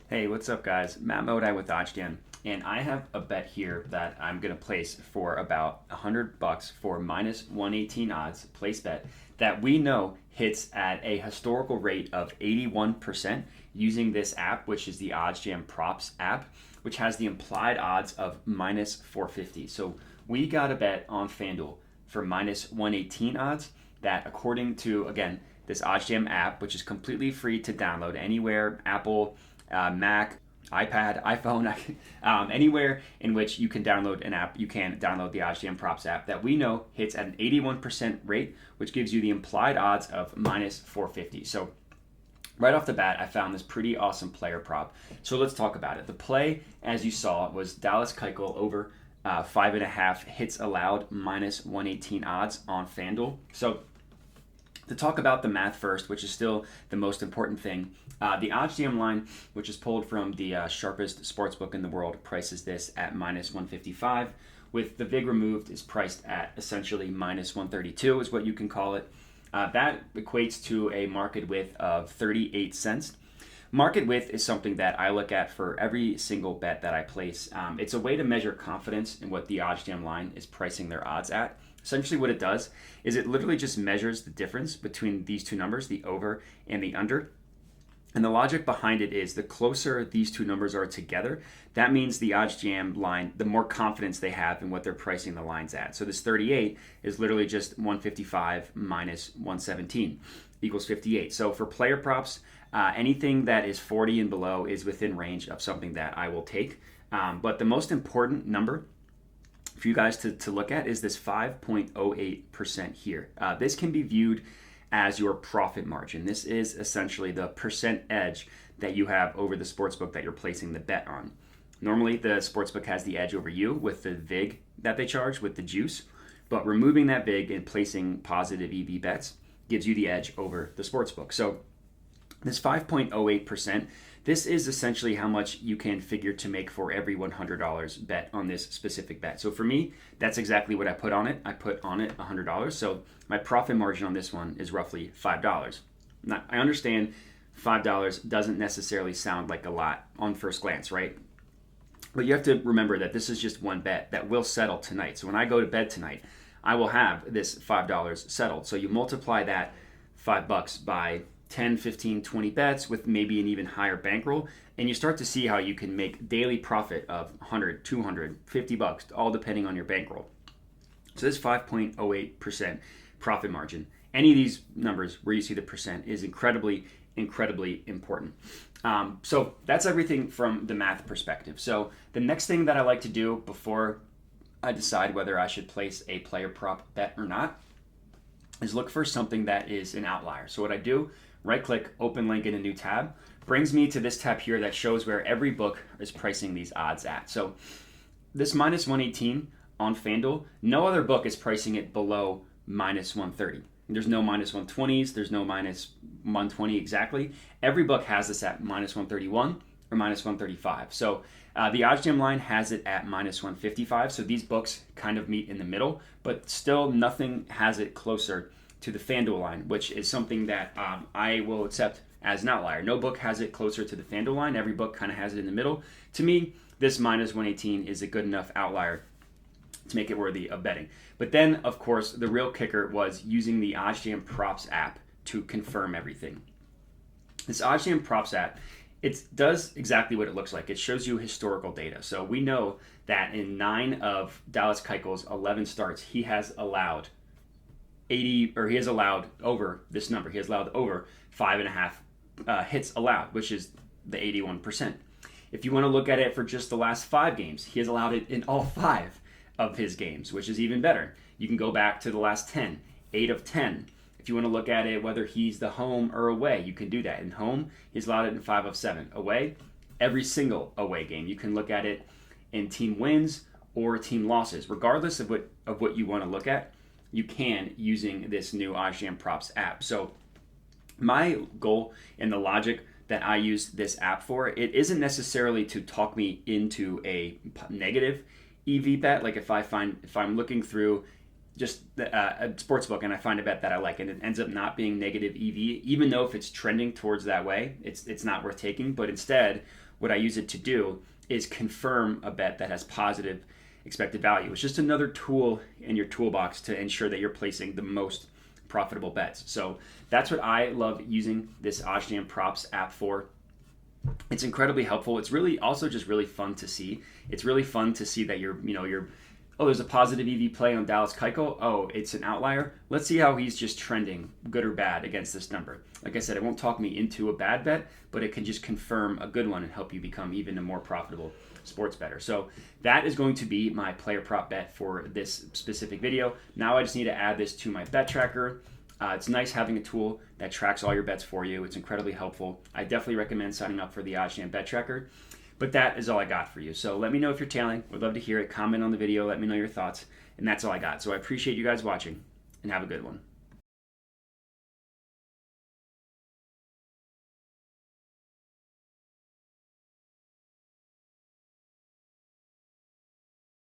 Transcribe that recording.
Hey, what's up, guys? Matt Modai with OddsJam, and I have a bet here that I'm gonna place for about $100 for minus 118 odds. Place bet that we know hits at a historical rate of 81% using this app, which is the OddsJam Props app, which has the implied odds of minus 450. So we got a bet on FanDuel for minus 118 odds that, according to again this OddsJam app, which is completely free to download anywhere, Apple, Mac, iPad, iPhone, anywhere in which you can download an app, you can download the OddsJam Props app that we know hits at an 81% rate, which gives you the implied odds of minus 450. So right off the bat, I found this pretty awesome player prop. So let's talk about it. The play, as you saw, was Dallas Keuchel over 5.5 hits allowed minus 118 odds on FanDuel. So to talk about the math first, which is still the most important thing, the OddsJam line, which is pulled from the sharpest sportsbook in the world, prices this at minus 155. With the VIG removed, is priced at essentially minus 132, is what you can call it. That equates to a market width of 38 cents. Market width is something that I look at for every single bet that I place. It's a way to measure confidence in what the OddsJam line is pricing their odds at. Essentially what it does is it literally just measures the difference between these two numbers, the over and the under. And the logic behind it is the closer these two numbers are together, that means the OddsJam line, the more confidence they have in what they're pricing the lines at. So this 38 is literally just 155 minus 117 equals 58. So for player props, anything that is 40 and below is within range of something that I will take. But the most important number for you guys to look at is this 5.08% here. This can be viewed as your profit margin. This is essentially the percent edge that you have over the sportsbook that you're placing the bet on. Normally, the sportsbook has the edge over you with the VIG that they charge with the juice, but removing that VIG and placing positive EV bets gives you the edge over the sportsbook. So this 5.08%, this is essentially how much you can figure to make for every $100 bet on this specific bet. So for me, that's exactly what I put on it. I put on it $100. So my profit margin on this one is roughly $5. Now, I understand $5 doesn't necessarily sound like a lot on first glance, right? But you have to remember that this is just one bet that will settle tonight. So when I go to bed tonight, I will have this $5 settled. So you multiply that $5 by 10, 15, 20 bets with maybe an even higher bankroll, and you start to see how you can make daily profit of 100, 200, $50, all depending on your bankroll. So this 5.08% profit margin, any of these numbers where you see the percent, is incredibly important. So that's everything from the math perspective. So the next thing that I like to do before I decide whether I should place a player prop bet or not is look for something that is an outlier. So what I do, right click, open link in a new tab, brings me to this tab here that shows where every book is pricing these odds at. So this minus 118 on FanDuel, no other book is pricing it below minus 130. There's no minus 120s, there's no minus 120 exactly. Every book has this at minus 131 or minus 135. So the OddsJam line has it at minus 155. So these books kind of meet in the middle, but still nothing has it closer to the FanDuel line, which is something that I will accept as an outlier. No book has it closer to the FanDuel line. Every book kind of has it in the middle. To me, this minus 118 is a good enough outlier to make it worthy of betting. But then, of course, the real kicker was using the OddsJam Props app to confirm everything. This OddsJam Props app, it does exactly what it looks like. It shows you historical data. So we know that in 9 of Dallas Keuchel's 11 starts, he has allowed over this number. He has allowed over 5.5 hits allowed, which is the 81%. If you want to look at it for just the last 5 games, he has allowed it in all 5 of his games, which is even better. You can go back to the last 10, 8 of 10. If you want to look at it, whether he's the home or away, you can do that. In home, he's allowed it in 5 of 7. Away, every single away game. You can look at it in team wins or team losses. Regardless of what you want to look at, you can using this new OddsJam Props app. So my goal and the logic that I use this app for, it isn't necessarily to talk me into a negative EV bet. Like if I'm looking through just a sportsbook and I find a bet that I like, and it ends up not being negative EV, even though if it's trending towards that way, it's not worth taking. But instead, what I use it to do is confirm a bet that has positive expected value. It's just another tool in your toolbox to ensure that you're placing the most profitable bets. So that's what I love using this OddsJam Props app for. It's incredibly helpful. It's really also just really fun to see. It's really fun to see that you're oh, there's a positive EV play on Dallas Keuchel. Oh, it's an outlier. Let's see how he's just trending, good or bad, against this number. Like I said, it won't talk me into a bad bet, but it can just confirm a good one and help you become even a more profitable sports bettor. So that is going to be my player prop bet for this specific video. Now I just need to add this to my bet tracker. It's nice having a tool that tracks all your bets for you. It's incredibly helpful. I definitely recommend signing up for the OddsJam bet tracker. But that is all I got for you. So let me know if you're tailing. Would love to hear it. Comment on the video. Let me know your thoughts. And that's all I got. So I appreciate you guys watching, and have a good one.